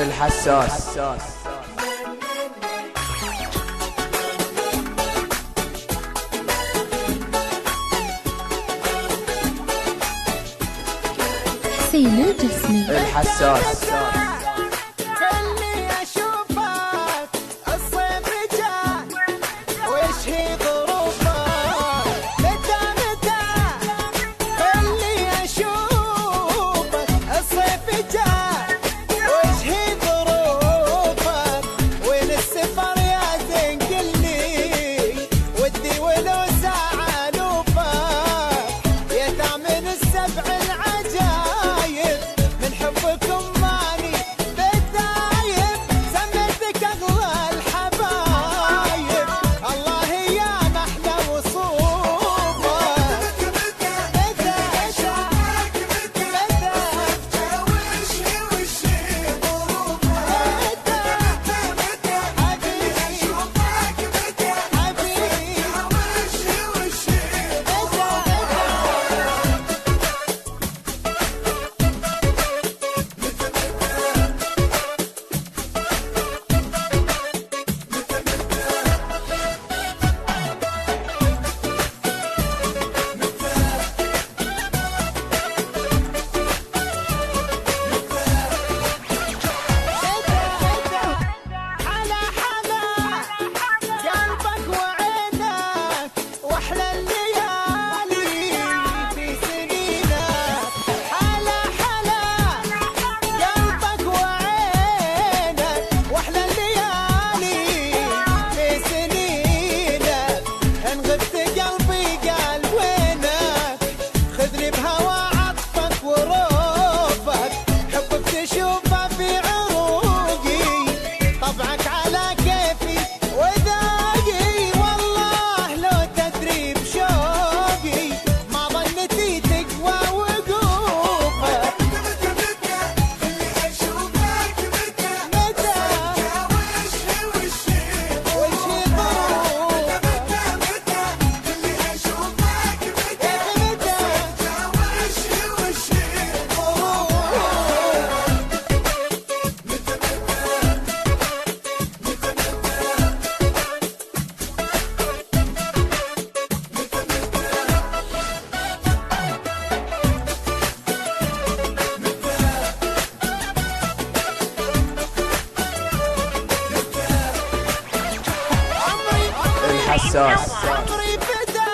الحساس. حسين الجسمي الحساس. الحساس. عمري فدا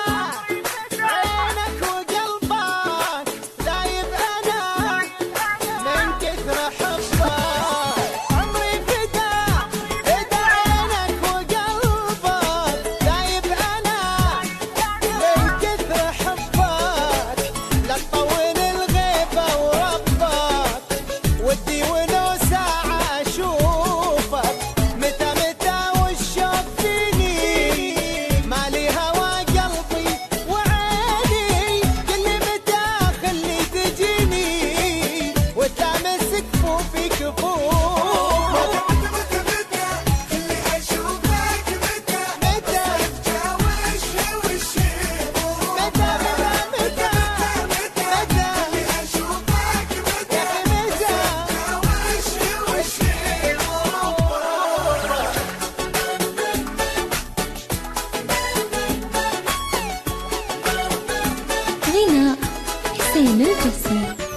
عينك وقلبك دايب انا من كثر حبك. عمري فدا عينك وقلبك دايب انا من كثر حبك. لا تطول الغيبة وربك ودي ولو ساعة اشوفك. متى والشوق فيني مالي هوا قلبي وعيني. كل متى خلي تجيني وتمسك كفوفي كفوفك. اللي اشوفك متى تتجاوش وشي متى اللي اشوفك متى تتجاوش وشي. غناء حسين الجسمي.